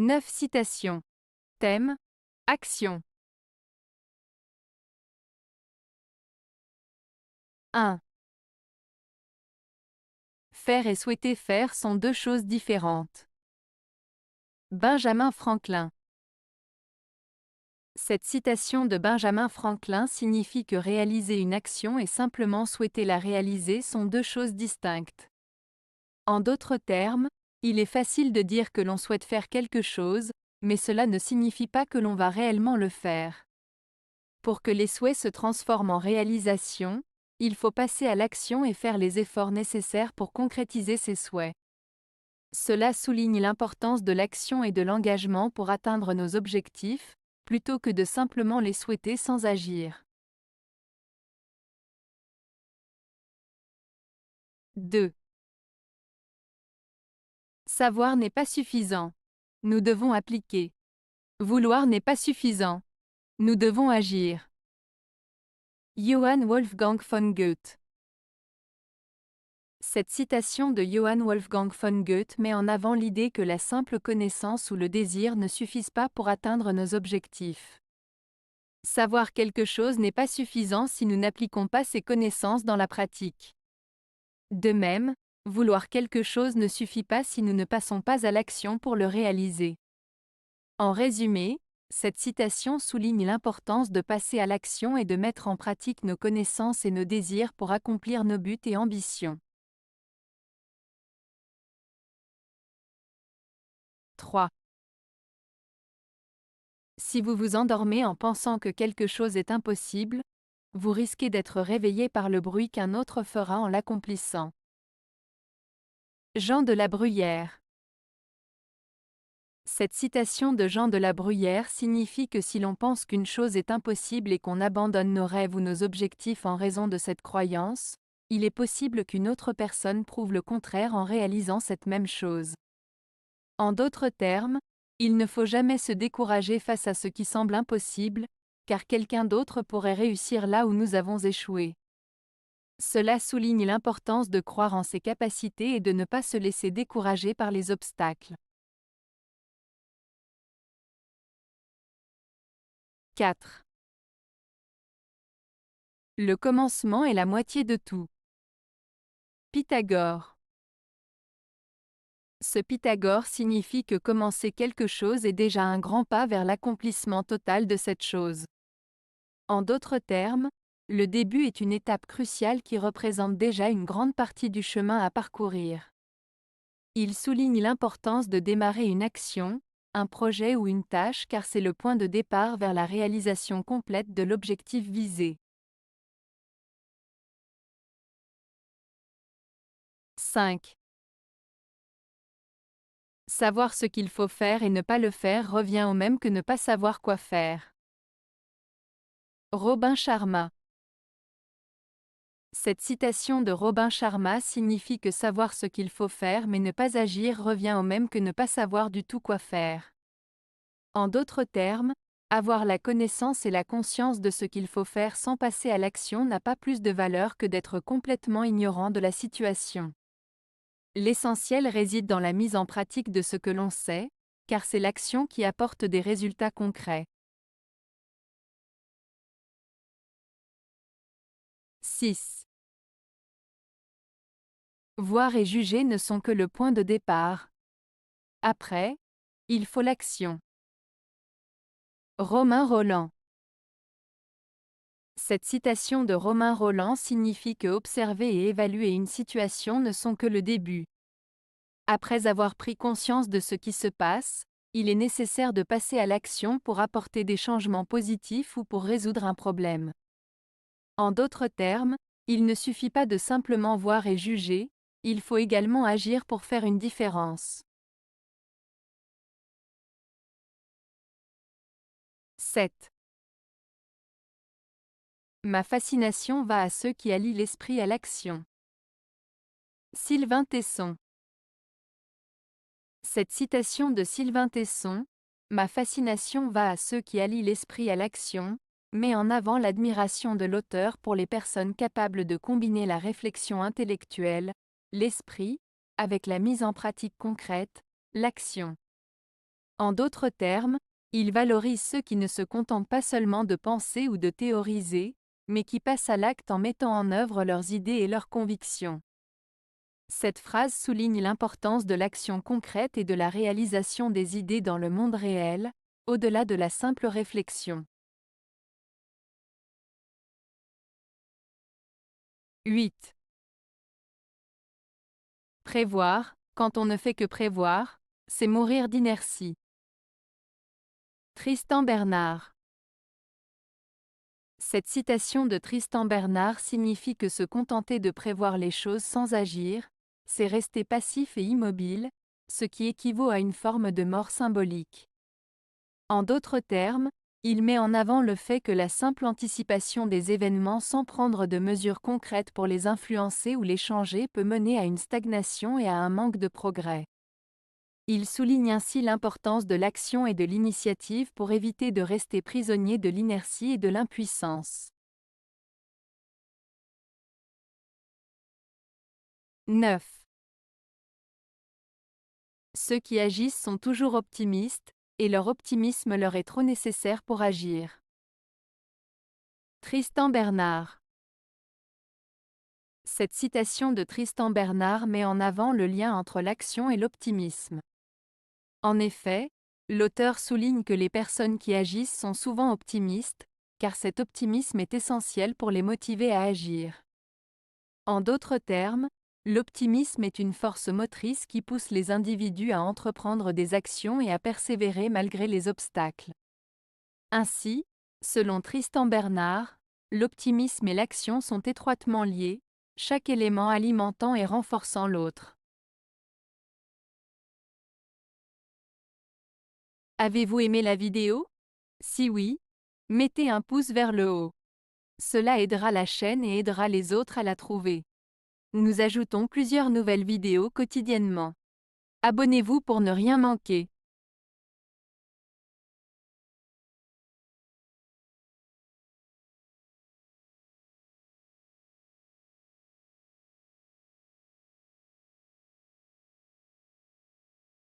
9 citations. Thème. Action. 1. Faire et souhaiter faire sont deux choses différentes. Benjamin Franklin. Cette citation de Benjamin Franklin signifie que réaliser une action et simplement souhaiter la réaliser sont deux choses distinctes. En d'autres termes, il est facile de dire que l'on souhaite faire quelque chose, mais cela ne signifie pas que l'on va réellement le faire. Pour que les souhaits se transforment en réalisation, il faut passer à l'action et faire les efforts nécessaires pour concrétiser ces souhaits. Cela souligne l'importance de l'action et de l'engagement pour atteindre nos objectifs, plutôt que de simplement les souhaiter sans agir. 2. Savoir n'est pas suffisant. Nous devons appliquer. Vouloir n'est pas suffisant. Nous devons agir. Johann Wolfgang von Goethe. Cette citation de Johann Wolfgang von Goethe met en avant l'idée que la simple connaissance ou le désir ne suffisent pas pour atteindre nos objectifs. Savoir quelque chose n'est pas suffisant si nous n'appliquons pas ces connaissances dans la pratique. De même, vouloir quelque chose ne suffit pas si nous ne passons pas à l'action pour le réaliser. En résumé, cette citation souligne l'importance de passer à l'action et de mettre en pratique nos connaissances et nos désirs pour accomplir nos buts et ambitions. 3. Si vous vous endormez en pensant que quelque chose est impossible, vous risquez d'être réveillé par le bruit qu'un autre fera en l'accomplissant. Jean de la Bruyère. Cette citation de Jean de la Bruyère signifie que si l'on pense qu'une chose est impossible et qu'on abandonne nos rêves ou nos objectifs en raison de cette croyance, il est possible qu'une autre personne prouve le contraire en réalisant cette même chose. En d'autres termes, il ne faut jamais se décourager face à ce qui semble impossible, car quelqu'un d'autre pourrait réussir là où nous avons échoué. Cela souligne l'importance de croire en ses capacités et de ne pas se laisser décourager par les obstacles. 4. Le commencement est la moitié de tout. Pythagore. Ce Pythagore signifie que commencer quelque chose est déjà un grand pas vers l'accomplissement total de cette chose. En d'autres termes, le début est une étape cruciale qui représente déjà une grande partie du chemin à parcourir. Il souligne l'importance de démarrer une action, un projet ou une tâche car c'est le point de départ vers la réalisation complète de l'objectif visé. 5. Savoir ce qu'il faut faire et ne pas le faire revient au même que ne pas savoir quoi faire. Robin Sharma. Cette citation de Robin Sharma signifie que savoir ce qu'il faut faire mais ne pas agir revient au même que ne pas savoir du tout quoi faire. En d'autres termes, avoir la connaissance et la conscience de ce qu'il faut faire sans passer à l'action n'a pas plus de valeur que d'être complètement ignorant de la situation. L'essentiel réside dans la mise en pratique de ce que l'on sait, car c'est l'action qui apporte des résultats concrets. 6. Voir et juger ne sont que le point de départ. Après, il faut l'action. Romain Rolland. Cette citation de Romain Rolland signifie que observer et évaluer une situation ne sont que le début. Après avoir pris conscience de ce qui se passe, il est nécessaire de passer à l'action pour apporter des changements positifs ou pour résoudre un problème. En d'autres termes, il ne suffit pas de simplement voir et juger, il faut également agir pour faire une différence. 7. Ma fascination va à ceux qui allient l'esprit à l'action. Sylvain Tesson. Cette citation de Sylvain Tesson, « Ma fascination va à ceux qui allient l'esprit à l'action », met en avant l'admiration de l'auteur pour les personnes capables de combiner la réflexion intellectuelle, l'esprit, avec la mise en pratique concrète, l'action. En d'autres termes, il valorise ceux qui ne se contentent pas seulement de penser ou de théoriser, mais qui passent à l'acte en mettant en œuvre leurs idées et leurs convictions. Cette phrase souligne l'importance de l'action concrète et de la réalisation des idées dans le monde réel, au-delà de la simple réflexion. 8. Prévoir, quand on ne fait que prévoir, c'est mourir d'inertie. Tristan Bernard. Cette citation de Tristan Bernard signifie que se contenter de prévoir les choses sans agir, c'est rester passif et immobile, ce qui équivaut à une forme de mort symbolique. En d'autres termes, il met en avant le fait que la simple anticipation des événements sans prendre de mesures concrètes pour les influencer ou les changer peut mener à une stagnation et à un manque de progrès. Il souligne ainsi l'importance de l'action et de l'initiative pour éviter de rester prisonnier de l'inertie et de l'impuissance. 9. Ceux qui agissent sont toujours optimistes, et leur optimisme leur est trop nécessaire pour agir. Tristan Bernard. Cette citation de Tristan Bernard met en avant le lien entre l'action et l'optimisme. En effet, l'auteur souligne que les personnes qui agissent sont souvent optimistes, car cet optimisme est essentiel pour les motiver à agir. En d'autres termes, l'optimisme est une force motrice qui pousse les individus à entreprendre des actions et à persévérer malgré les obstacles. Ainsi, selon Tristan Bernard, l'optimisme et l'action sont étroitement liés, chaque élément alimentant et renforçant l'autre. Avez-vous aimé la vidéo? Si oui, mettez un pouce vers le haut. Cela aidera la chaîne et aidera les autres à la trouver. Nous ajoutons plusieurs nouvelles vidéos quotidiennement. Abonnez-vous pour ne rien manquer.